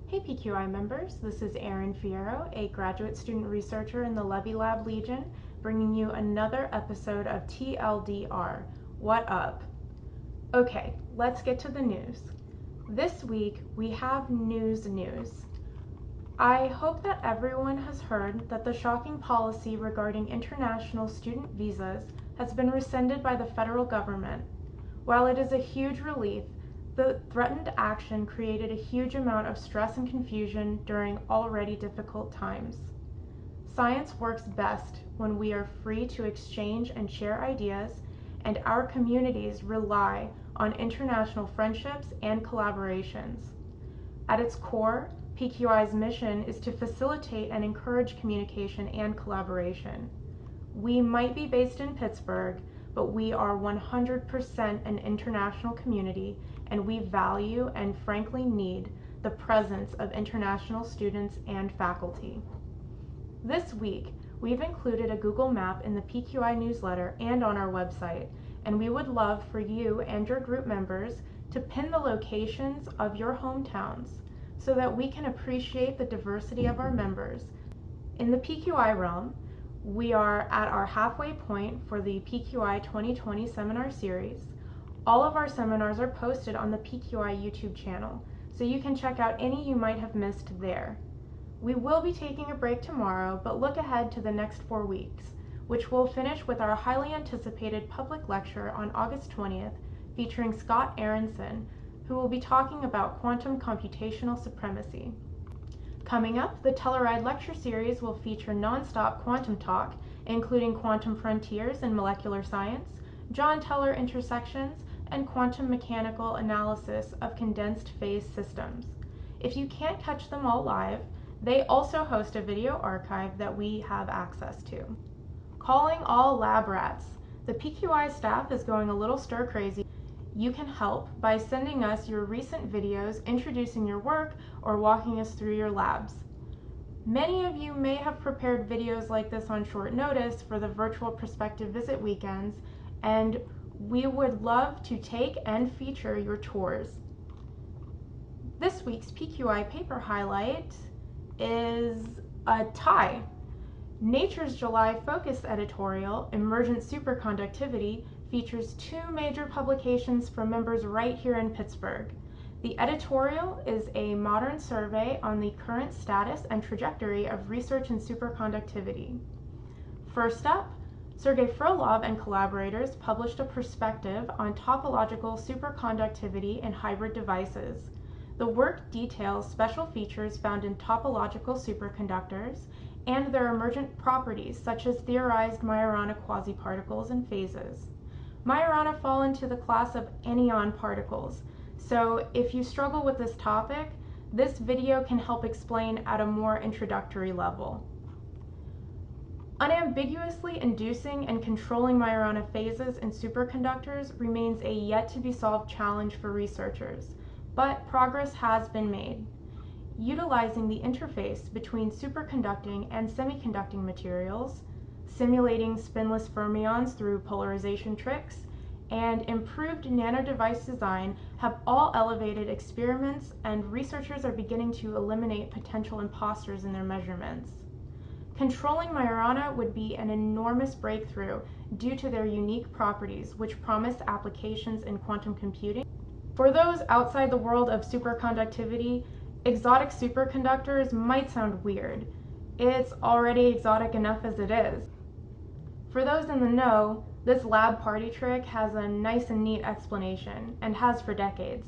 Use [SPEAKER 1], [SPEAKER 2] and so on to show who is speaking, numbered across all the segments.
[SPEAKER 1] Hey PQI members, this is Erin Fierro, a graduate student researcher in the Levy Lab Legion, bringing you another episode of TLDR, What Up? Okay, let's get to the news. This week, we have news. I hope that everyone has heard that the shocking policy regarding international student visas has been rescinded by the federal government. While it is a huge relief, the threatened action created a huge amount of stress and confusion during already difficult times. Science works best when we are free to exchange and share ideas, and our communities rely on international friendships and collaborations. At its core, PQI's mission is to facilitate and encourage communication and collaboration. We might be based in Pittsburgh, but we are 100% an international community, and we value and frankly need the presence of international students and faculty. This week, we've included a Google map in the PQI newsletter and on our website, and we would love for you and your group members to pin the locations of your hometowns so that we can appreciate the diversity of our members. In the PQI realm, we are at our halfway point for the PQI 2020 seminar series. All of our seminars are posted on the PQI YouTube channel, so you can check out any you might have missed there. We will be taking a break tomorrow, but look ahead to the next 4 weeks, which will finish with our highly anticipated public lecture on August 20th, featuring Scott Aronson, who will be talking about quantum computational supremacy. Coming up, the Telluride lecture series will feature non-stop quantum talk, including quantum frontiers in molecular science, John Teller intersections, and quantum mechanical analysis of condensed phase systems. If you can't catch them all live, they also host a video archive that we have access to. Calling all lab rats. The PQI staff is going a little stir crazy. You can help by sending us your recent videos introducing your work or walking us through your labs. Many of you may have prepared videos like this on short notice for the virtual prospective visit weekends, and we would love to take and feature your tours. This week's PQI paper highlight is a tie. Nature's July Focus editorial, Emergent Superconductivity, features 2 major publications from members right here in Pittsburgh. The editorial is a modern survey on the current status and trajectory of research in superconductivity. First up, Sergei Frolov and collaborators published a perspective on topological superconductivity in hybrid devices. The work details special features found in topological superconductors and their emergent properties, such as theorized Majorana quasiparticles and phases. Majorana fall into the class of anion particles, so if you struggle with this topic, this video can help explain at a more introductory level. Unambiguously inducing and controlling Majorana phases in superconductors remains a yet-to-be-solved challenge for researchers, but progress has been made. Utilizing the interface between superconducting and semiconducting materials, simulating spinless fermions through polarization tricks, and improved nanodevice design have all elevated experiments, and researchers are beginning to eliminate potential imposters in their measurements. Controlling Majorana would be an enormous breakthrough due to their unique properties, which promise applications in quantum computing. For those outside the world of superconductivity, exotic superconductors might sound weird. It's already exotic enough as it is. For those in the know, this lab party trick has a nice and neat explanation, and has for decades.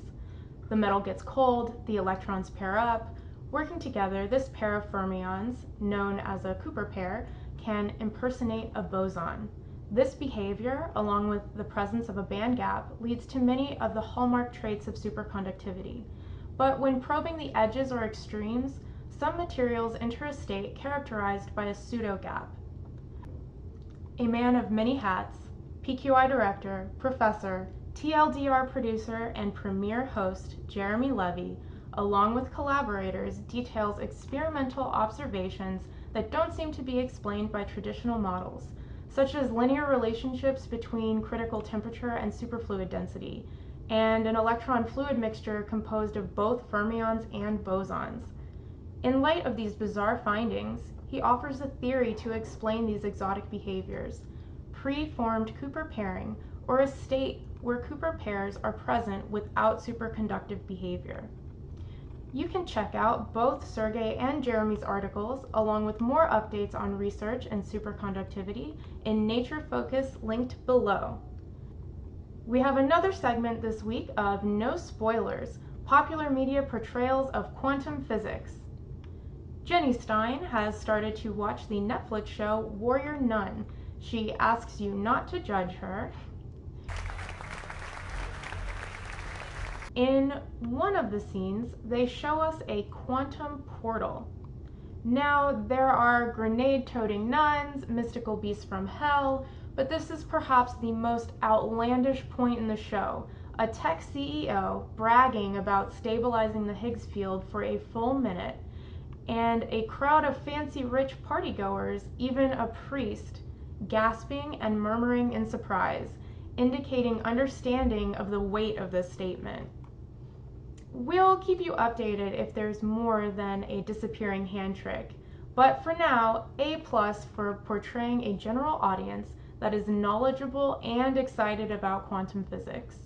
[SPEAKER 1] The metal gets cold, the electrons pair up. Working together, this pair of fermions, known as a Cooper pair, can impersonate a boson. This behavior, along with the presence of a band gap, leads to many of the hallmark traits of superconductivity. But when probing the edges or extremes, some materials enter a state characterized by a pseudo-gap. A man of many hats, PQI director, professor, TLDR producer, and premier host Jeremy Levy, along with collaborators, details experimental observations that don't seem to be explained by traditional models, such as linear relationships between critical temperature and superfluid density, and an electron fluid mixture composed of both fermions and bosons. In light of these bizarre findings, he offers a theory to explain these exotic behaviors: preformed Cooper pairing, or a state where Cooper pairs are present without superconductive behavior. You can check out both Sergey and Jeremy's articles, along with more updates on research and superconductivity, in Nature Focus linked below. We have another segment this week of No Spoilers, popular media portrayals of quantum physics. Jenny Stein has started to watch the Netflix show Warrior Nun. She asks you not to judge her. In one of the scenes, they show us a quantum portal. Now, there are grenade-toting nuns, mystical beasts from hell, but this is perhaps the most outlandish point in the show: a tech CEO bragging about stabilizing the Higgs field for a full minute, and a crowd of fancy rich partygoers, even a priest, gasping and murmuring in surprise, indicating understanding of the weight of this statement. We'll keep you updated if there's more than a disappearing hand trick, but for now, A+ for portraying a general audience that is knowledgeable and excited about quantum physics.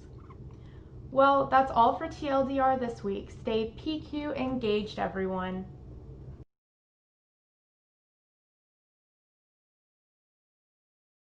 [SPEAKER 1] Well, that's all for TLDR this week. Stay PQ engaged, everyone.